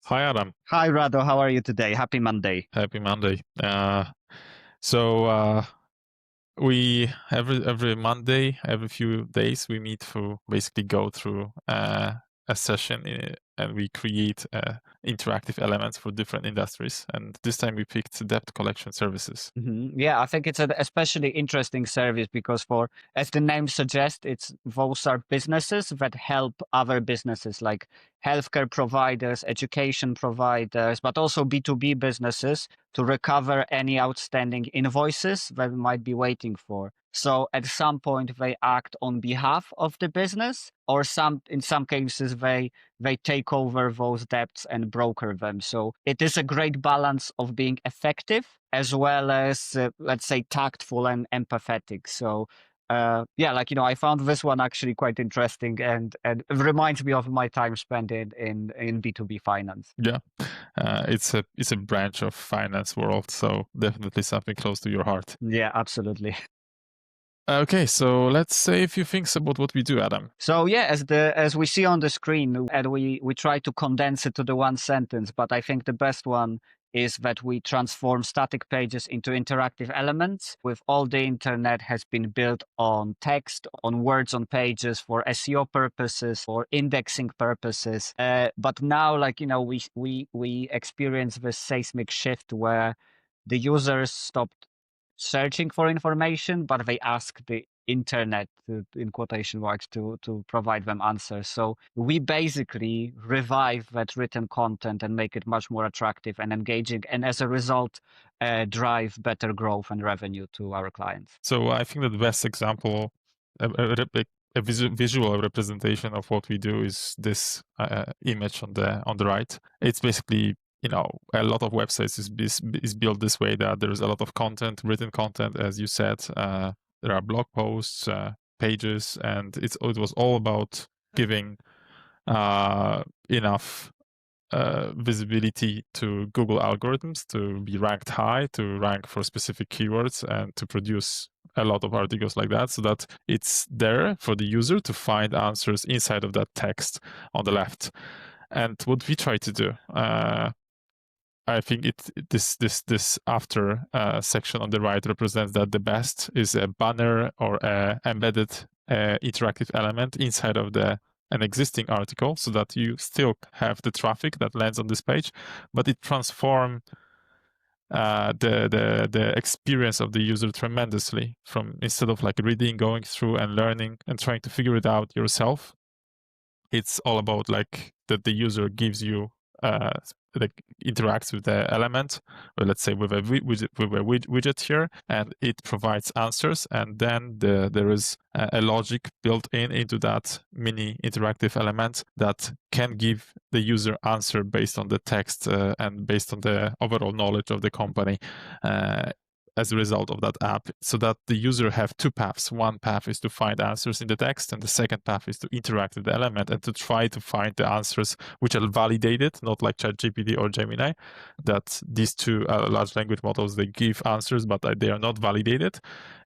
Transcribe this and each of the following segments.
Hi, Adam. Hi, Rado. How are you today? Happy Monday. Happy Monday. So we every Monday, every few days, we meet to basically go through a session, and we create interactive elements for different industries. And this time we picked debt collection services. Yeah, I think it's an especially interesting service because as the name suggests, those are businesses that help other businesses like healthcare providers, education providers, but also B2B businesses to recover any outstanding invoices that we might be waiting for. So at some point they act on behalf of the business, or in some cases they take over those debts and broker them. So it is a great balance of being effective as well as, let's say, tactful and empathetic. So I found this one actually quite interesting, and it reminds me of my time spent in B2B finance. Yeah, it's a branch of finance world, so definitely something close to your heart. Yeah, absolutely. Okay, so let's say a few things about what we do, Adam. So yeah, as we see on the screen, and we try to condense it to the one sentence, but I think the best one is that we transform static pages into interactive elements. With all the internet has been built on text, on words on pages for SEO purposes, for indexing purposes. But now, we experience this seismic shift where the users stopped searching for information, but they ask the internet, in quotation marks, to provide them answers. So we basically revive that written content and make it much more attractive and engaging, and as a result, drive better growth and revenue to our clients. So I think that the best example, a visual representation of what we do is this image on the right. It's basically, a lot of websites is built this way, that there's a lot of content, written content, as you said. There are blog posts, pages, and it was all about giving enough visibility to Google algorithms to be ranked high, to rank for specific keywords, and to produce a lot of articles like that, so that it's there for the user to find answers inside of that text on the left. And what we try to do, I think this after section on the right represents that the best is a banner or a embedded interactive element inside of an existing article, so that you still have the traffic that lands on this page, but it transforms the experience of the user tremendously. From instead of like reading, going through and learning and trying to figure it out yourself, it's all about like that the user gives you like interacts with the element, or let's say with a widget here, and it provides answers, and then there is a logic built into that mini interactive element that can give the user answer based on the text and based on the overall knowledge of the company as a result of that app, so that the user have two paths. One path is to find answers in the text, and the second path is to interact with the element and to try to find the answers which are validated, not like ChatGPT or Gemini, that these two large language models, they give answers, but they are not validated.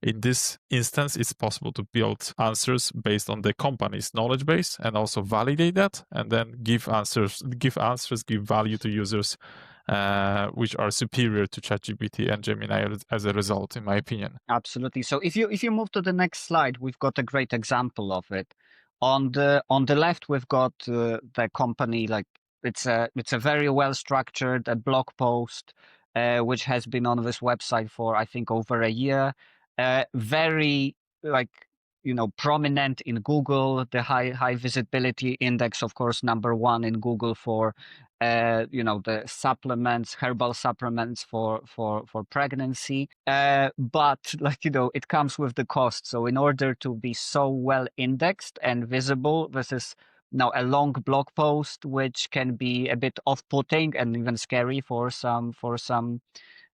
In this instance, it's possible to build answers based on the company's knowledge base and also validate that, and then give value to users which are superior to ChatGPT and Gemini as a result, in my opinion. Absolutely. So if you move to the next slide, we've got a great example of it. On the left, we've got the company, like it's a very well structured blog post, which has been on this website for I think over a year. Very like prominent in Google, the high visibility index, of course, #1 in Google for the supplements, herbal supplements for pregnancy. But it comes with the cost. So in order to be so well indexed and visible, this is now a long blog post, which can be a bit off-putting and even scary for some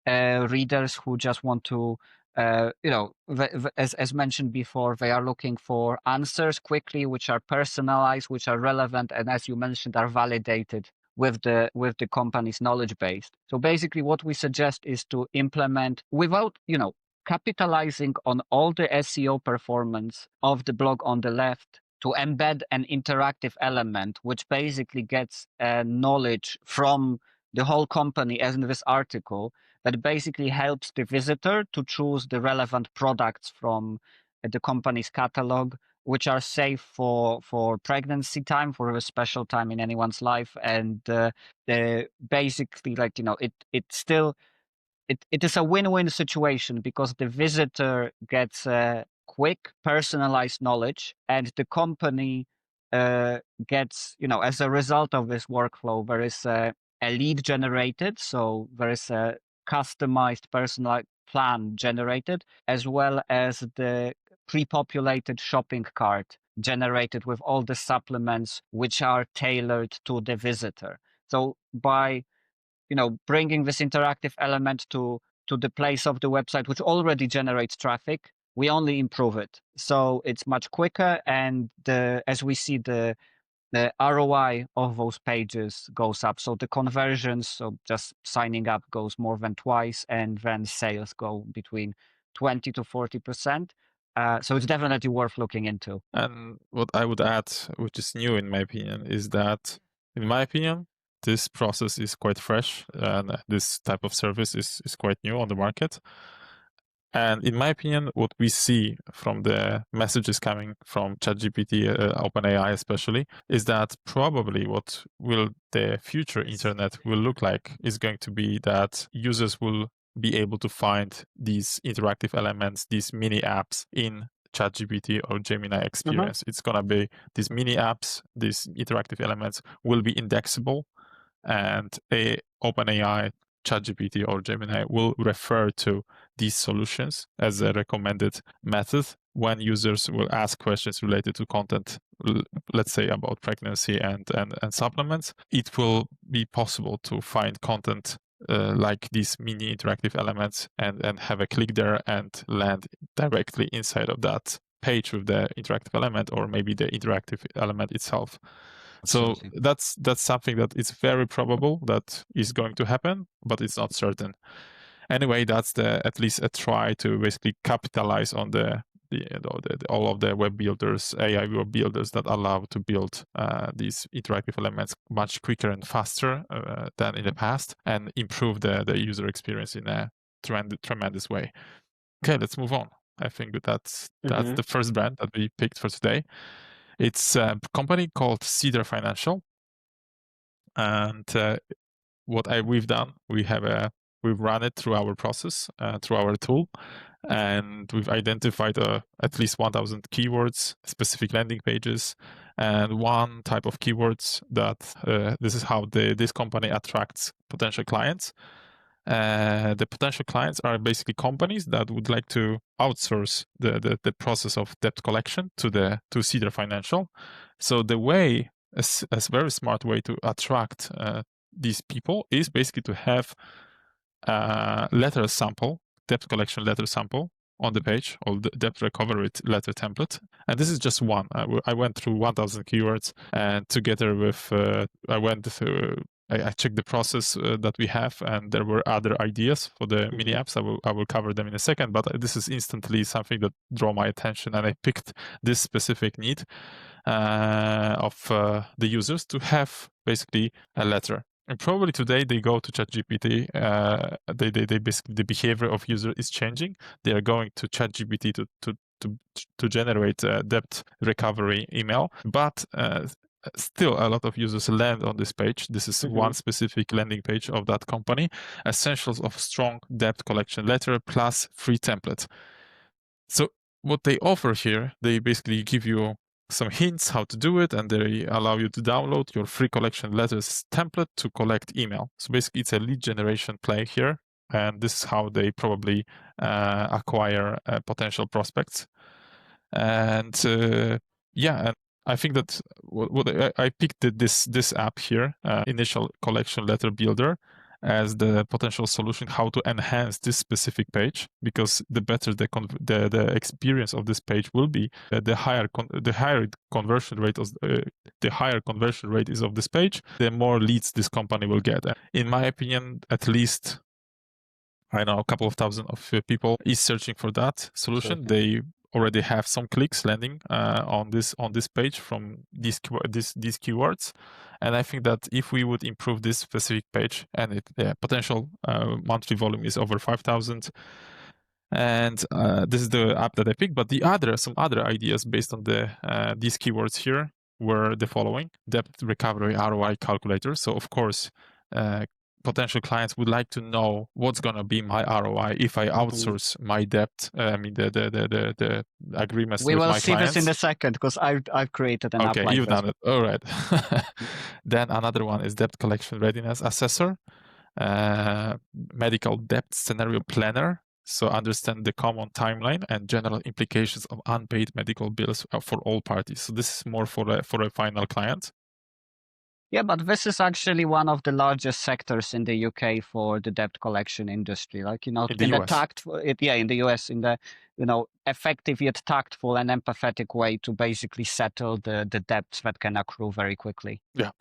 readers who just want to as mentioned before, they are looking for answers quickly, which are personalized, which are relevant, and as you mentioned, are validated with the company's knowledge base. So basically what we suggest is to implement, without capitalizing on all the SEO performance of the blog on the left, to embed an interactive element, which basically gets knowledge from the whole company, as in this article, that basically helps the visitor to choose the relevant products from the company's catalog, which are safe for pregnancy time, for a special time in anyone's life. And basically, like, it still it is a win-win situation, because the visitor gets quick personalized knowledge, and the company gets, as a result of this workflow, there is a lead generated, so there is a customized personalized plan generated, as well as the pre-populated shopping cart generated with all the supplements which are tailored to the visitor. So by bringing this interactive element to the place of the website, which already generates traffic, we only improve it. So it's much quicker, and as we see, the ROI of those pages goes up. So the conversions, so just signing up, goes more than twice, and then sales go between 20 to 40%. So it's definitely worth looking into. And what I would add, which is new in my opinion, is that, in my opinion, this process is quite fresh, and this type of service is quite new on the market. And in my opinion, what we see from the messages coming from ChatGPT, OpenAI especially, is that probably what will the future internet will look like is going to be that users will be able to find these interactive elements, these mini apps in ChatGPT or Gemini experience. It's going to be these mini apps, these interactive elements will be indexable, and OpenAI, ChatGPT, or Gemini will refer to these solutions as a recommended method when users will ask questions related to content, let's say about pregnancy and supplements. It will be possible to find content like these mini interactive elements and have a click there and land directly inside of that page with the interactive element, or maybe the interactive element itself. So that's something that is very probable that is going to happen, but it's not certain. Anyway, that's at least a try to basically capitalize on all of the web builders, AI web builders, that allow to build these interactive elements much quicker and faster than in the past, and improve the user experience in a tremendous way. Okay, let's move on. I think that's the first brand that we picked for today. It's a company called Cedar Financial, and what we've done, we've run it through our process, through our tool, and we've identified at least 1,000 keywords, specific landing pages, and one type of keywords that this is how this company attracts potential clients. The potential clients are basically companies that would like to outsource the process of debt collection to Cedar Financial. So the way, a very smart way to attract these people is basically to have a letter sample, debt collection letter sample on the page, or the debt recovery letter template. And this is just one. I went through 1,000 keywords, and together with, I checked the process that we have, and there were other ideas for the mini apps. I will cover them in a second, but this is instantly something that drew my attention, and I picked this specific need of the users to have basically a letter. And probably today they go to ChatGPT. They basically, the behavior of user is changing. They are going to ChatGPT to generate a debt recovery email, but still a lot of users land on this page. This is one specific landing page of that company. Essentials of strong debt collection letter plus free template. So what they offer here, they basically give you some hints how to do it, and they allow you to download your free collection letters template to collect email. So basically it's a lead generation play here, and this is how they probably acquire potential prospects. And and I think that what I picked this app here, initial collection letter builder, as the potential solution how to enhance this specific page, because the better the experience of this page will be, the higher conversion rate is of this page, the more leads this company will get. In my opinion, at least, I know a couple of thousand of people is searching for that solution. They already have some clicks landing on this page from these keywords. And I think that if we would improve this specific page, and potential monthly volume is over 5,000, and this is the app that I picked. But some other ideas based on these keywords here were the following: debt recovery ROI calculator. So of course, potential clients would like to know what's gonna be my ROI if I outsource my debt. I mean the agreements We with will my see this in clients. a second because I've created an app Okay, like you've this. done it. All right. Then another one is debt collection readiness assessor, medical debt scenario planner. So understand the common timeline and general implications of unpaid medical bills for all parties. So this is more for a final client. Yeah, but this is actually one of the largest sectors in the UK for the debt collection industry. Like, In the in the US. in the US, in the, effective yet tactful and empathetic way to basically settle the debts that can accrue very quickly. Yeah.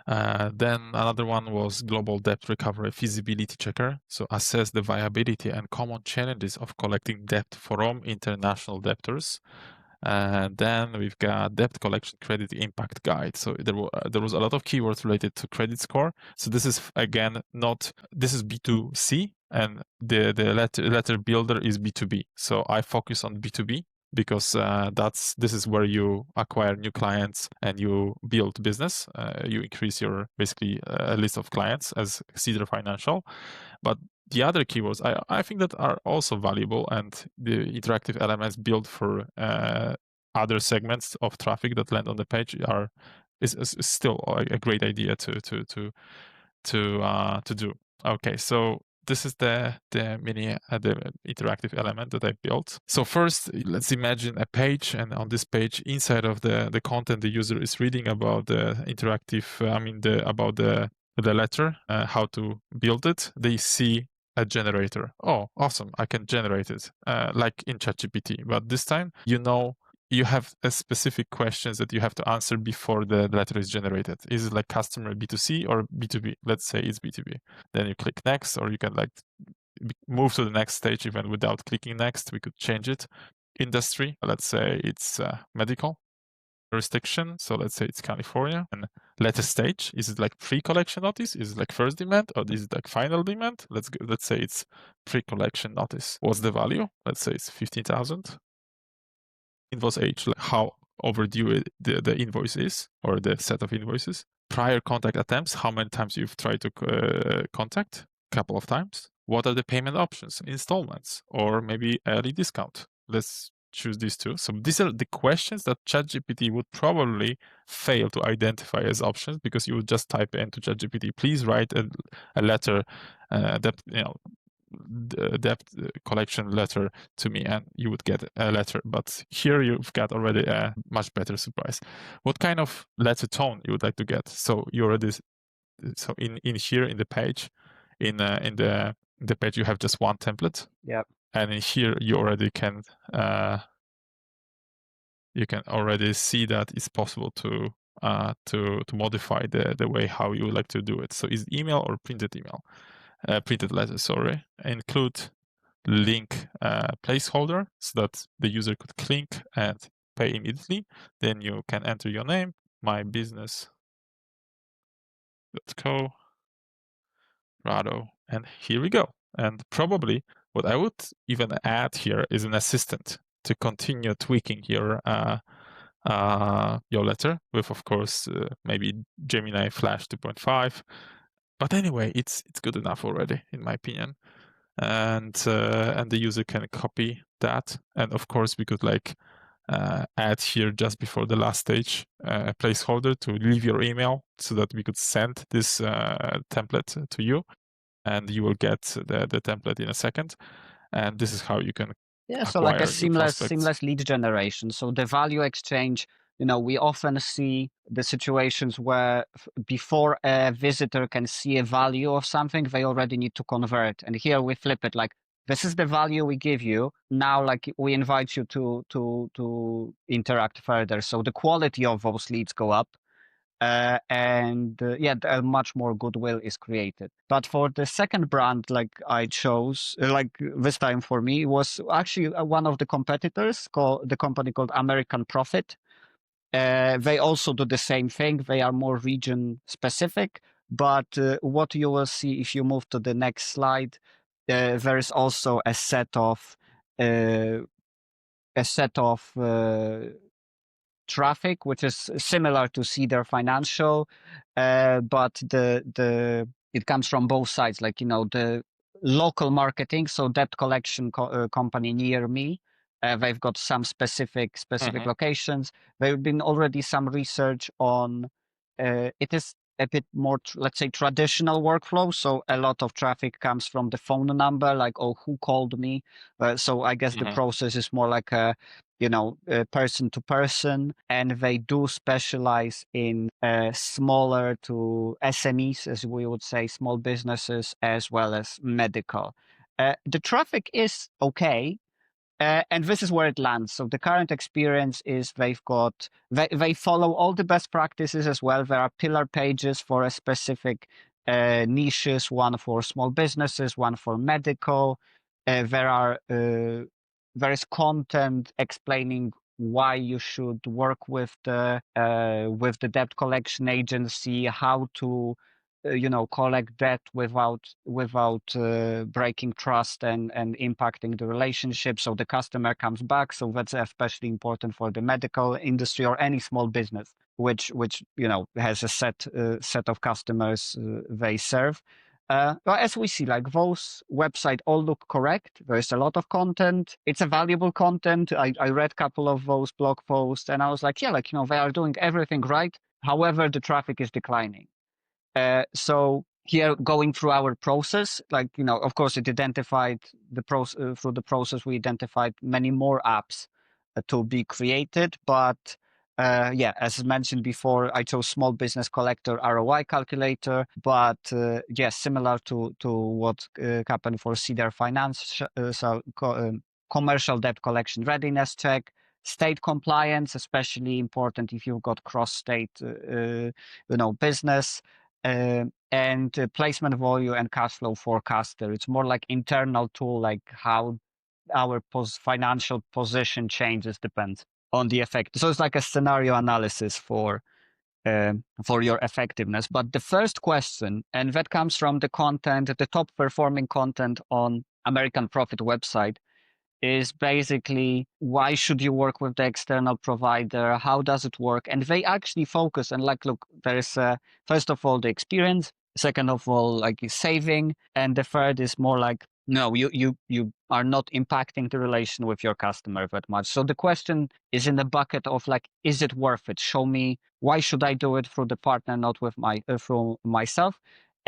Then another one was global debt recovery feasibility checker. So assess the viability and common challenges of collecting debt from international debtors. And then we've got debt collection credit impact guide. So there was a lot of keywords related to credit score. So this is again this is B2C, and the letter builder is B2B. So I focus on B2B because this is where you acquire new clients and you build business. You increase your basically a list of clients as Cedar Financial. But the other keywords I think that are also valuable, and the interactive elements built for other segments of traffic that land on the page is still a great idea to do. Okay, so this is the mini the interactive element that I built. So first, let's imagine a page, and on this page, inside of the content, the user is reading about the interactive. About the letter, how to build it. They see a generator. Oh, awesome! I can generate it, like in ChatGPT. But this time, you have a specific questions that you have to answer before the letter is generated. Is it like customer B2C or B2B? Let's say it's B2B. Then you click next, or you can like move to the next stage even without clicking next. We could change it. Industry, let's say it's medical. Jurisdiction, so let's say it's California. And letter stage, is it like pre-collection notice? Is it like first demand, or is it like final demand? Let's say it's pre-collection notice. What's the value? Let's say it's 15,000. Invoice age, like how overdue the invoice is, or the set of invoices. Prior contact attempts, how many times you've tried to contact? A couple of times. What are the payment options? Installments, or maybe early discount. Let's choose these two. So these are the questions that ChatGPT would probably fail to identify as options, because you would just type into ChatGPT, please write a letter that debt collection letter to me, and you would get a letter. But here you've got already a much better surprise. What kind of letter tone you would like to get? So you already, so in here in the page, in the page you have just one template. Yeah. And in here you already can already see that it's possible to modify the way how you would like to do it. So is email or printed email? Printed letter, sorry. Include link placeholder so that the user could click and pay immediately. Then you can enter your name, mybusiness.co, Rado, and here we go. And probably what I would even add here is an assistant to continue tweaking your letter with, of course, maybe Gemini Flash 2.5. But anyway, it's good enough already, in my opinion. And the user can copy that. And of course, we could add here just before the last stage a placeholder to leave your email so that we could send this template to you, and you will get the template in a second. And this is how you can So like a acquire new prospects. seamless lead generation. So the value exchange, we often see the situations where before a visitor can see a value of something, they already need to convert. And here we flip it like, this is the value we give you. Now, like, we invite you to interact further. So the quality of those leads go up. Much more goodwill is created. But for the second brand, like I chose, like this time for me, was actually one of the competitors, called the company called American Profit. They also do the same thing. They are more region specific. But what you will see if you move to the next slide, there is also uh, a set of traffic, which is similar to Cedar Financial, but the it comes from both sides. Like, the local marketing, so debt collection company near me, they've got some specific Mhm. locations. There've been already some research on. It is a bit more, let's say, traditional workflow. So a lot of traffic comes from the phone number, like, oh, who called me? So I guess the Mhm. process is more like a person to person, and they do specialize in smaller to SMEs, as we would say, small businesses, as well as medical. The traffic is okay, and this is where it lands. So the current experience is they follow all the best practices as well. There are pillar pages for a specific niches, one for small businesses, one for medical. There is content explaining why you should work with the debt collection agency, how to collect debt without breaking trust and impacting the relationship, so the customer comes back. So that's especially important for the medical industry or any small business which has a set of customers they serve. But as we see, like, those websites all look correct. There's a lot of content. It's a valuable content. I read a couple of those blog posts, and I was like, yeah, like, they are doing everything right. However, the traffic is declining. So here, going through our process, like, of course, it identified through the process, we identified many more apps to be created. But yeah, as mentioned before, I chose Small Business Collector ROI Calculator. But yes, similar to what happened for Cedar Financial, commercial debt collection readiness check, state compliance, especially important if you've got cross-state, business, and placement volume and cash flow forecaster. It's more like internal tool, like how our financial position changes depends on the effect. So it's like a scenario analysis for your effectiveness. But the first question, and that comes from the content, the top performing content on American Profit website, is basically, why should you work with the external provider? How does it work? And they actually focus and, like, look, there's first of all the experience, second of all, like, saving, and the third is more like, no, you are not impacting the relation with your customer that much. So the question is in the bucket of, like, is it worth it? Show me, why should I do it through the partner, not with through myself?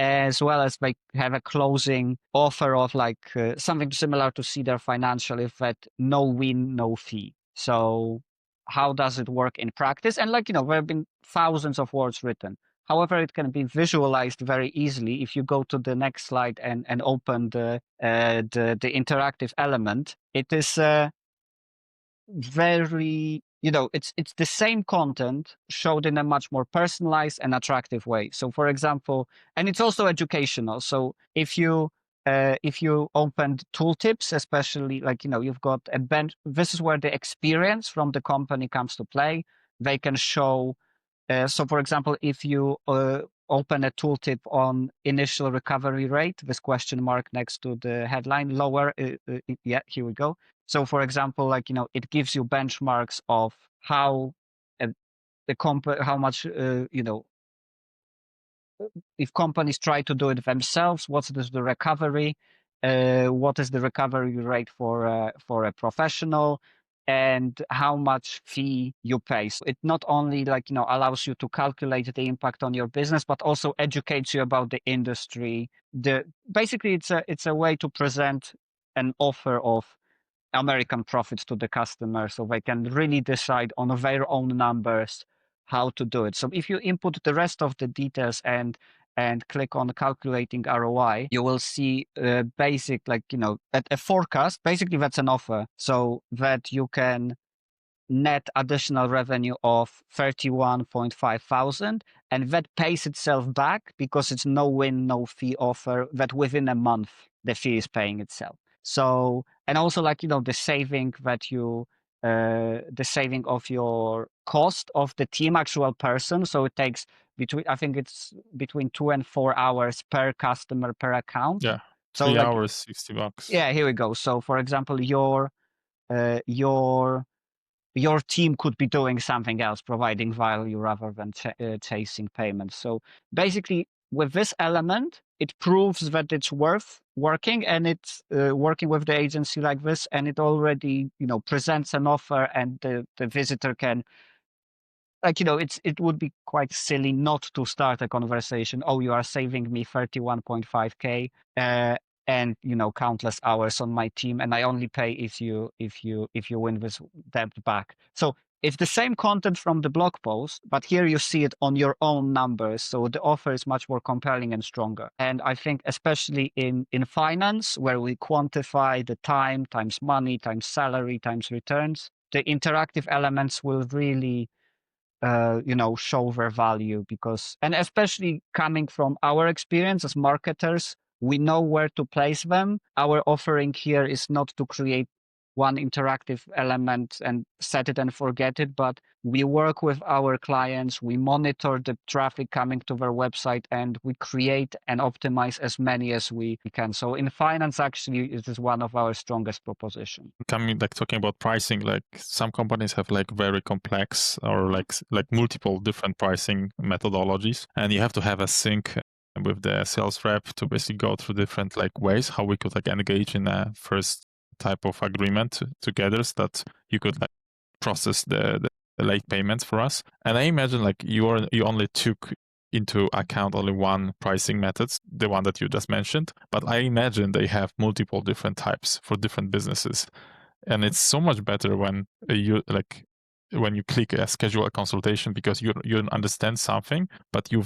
As well as, like, have a closing offer of, like, something similar to Cedar Financial, if that no win, no fee. So how does it work in practice? And, like, there have been thousands of words written. However, it can be visualized very easily if you go to the next slide and open the interactive element. It is very, it's the same content showed in a much more personalized and attractive way. So, for example, and it's also educational. So if you opened tooltips, especially, like, you've got a bench, this is where the experience from the company comes to play. They can show, so for example, if you open a tooltip on initial recovery rate, this question mark next to the headline, lower, yeah, here we go. So for example, like, it gives you benchmarks of how uh, how much, if companies try to do it themselves, what's the recovery, what is the recovery rate for a professional, and how much fee you pay. So it not only, like, allows you to calculate the impact on your business, but also educates you about the industry. Basically, it's a way to present an offer of American profits to the customer, so they can really decide on their own numbers how to do it. So if you input the rest of the details and click on calculating ROI, you will see basic, like, a forecast. Basically, that's an offer, so that you can net additional revenue of 31.5 thousand, and that pays itself back because it's no win, no fee offer, that within a month the fee is paying itself. So, and also like, the saving that the saving of your cost of the team actual person. So it takes I think it's between 2 and 4 hours per customer per account. Yeah. So 3 hours, $60. yeah, here we go. So for example, your team could be doing something else, providing value rather than chasing payments. So basically, with this element, it proves that it's worth working, and it's working with the agency like this, and it already presents an offer, and the visitor can, it would be quite silly not to start a conversation. Oh, you are saving me 31.5K. And countless hours on my team, and I only pay if you win this debt back. So it's the same content from the blog post, but here you see it on your own numbers. So the offer is much more compelling and stronger. And I think especially in finance, where we quantify the time times money times salary times returns, the interactive elements will really show their value, and especially coming from our experience as marketers, we know where to place them. Our offering here is not to create one interactive element and set it and forget it, but we work with our clients, we monitor the traffic coming to their website, and we create and optimize as many as we can. So in finance, actually, it is one of our strongest propositions. Talking about pricing, like some companies have like very complex or like multiple different pricing methodologies, and you have to have a sync with the sales rep to basically go through different like ways how we could like engage in a first type of agreement together, so that you could like process the late payments for us. And I imagine like you only took into account only one pricing method, the one that you just mentioned, but I imagine they have multiple different types for different businesses. And it's so much better when you click a schedule a consultation, because you understand something, but you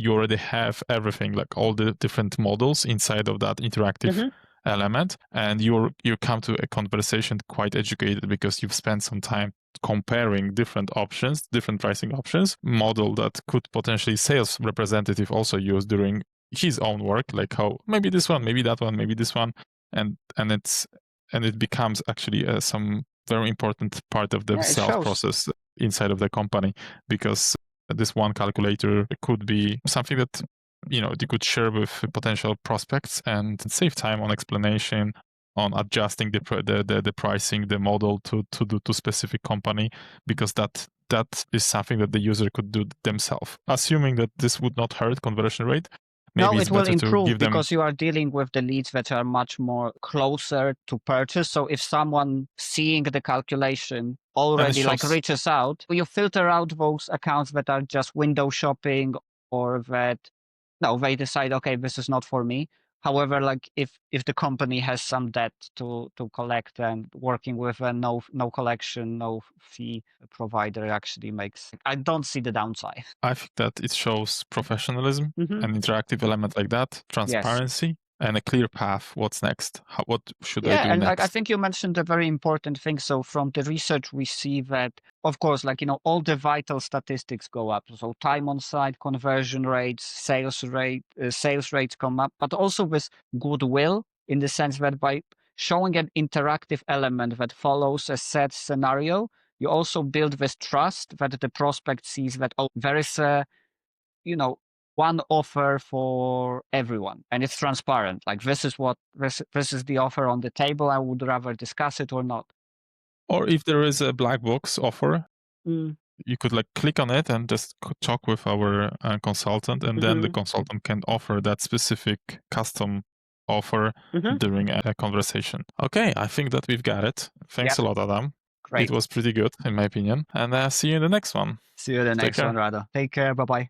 already have everything, like all the different models inside of that interactive element, and you come to a conversation quite educated because you've spent some time comparing different options, different pricing options, model that could potentially sales representative also use during his own work, like how maybe this one, maybe that one, maybe this one, and it becomes actually some very important part of the sales process inside of the company, because this one calculator could be something that you could share with potential prospects and save time on explanation, on adjusting the pricing, the model to specific company, because that is something that the user could do themselves, assuming that this would not hurt conversion rate. Maybe no, it's it will better to improve give them, because you are dealing with the leads that are much more closer to purchase. So if someone seeing the calculation already reaches out, you filter out those accounts that are just window shopping, or that they decide, okay, this is not for me. However, like if the company has some debt to collect, and working with a no collection, no fee provider actually I don't see the downside. I think that it shows professionalism, an interactive element like that, transparency, and a clear path. What's next? What should I do and next? I think you mentioned a very important thing. So from the research, we see that, of course, all the vital statistics go up. So time on site, conversion rates, sales rates come up, but also with goodwill, in the sense that by showing an interactive element that follows a set scenario, you also build this trust that the prospect sees that, oh, there is a, one offer for everyone, and it's transparent. Like this is the offer on the table. I would rather discuss it or not. Or if there is a black box offer, you could click on it and just talk with our consultant, and then the consultant can offer that specific custom offer during a conversation. Okay, I think that we've got it. Thanks a lot, Adam. Great. It was pretty good, in my opinion. And see you in the next one. See you in the next one, Rado. Take care. Bye-bye.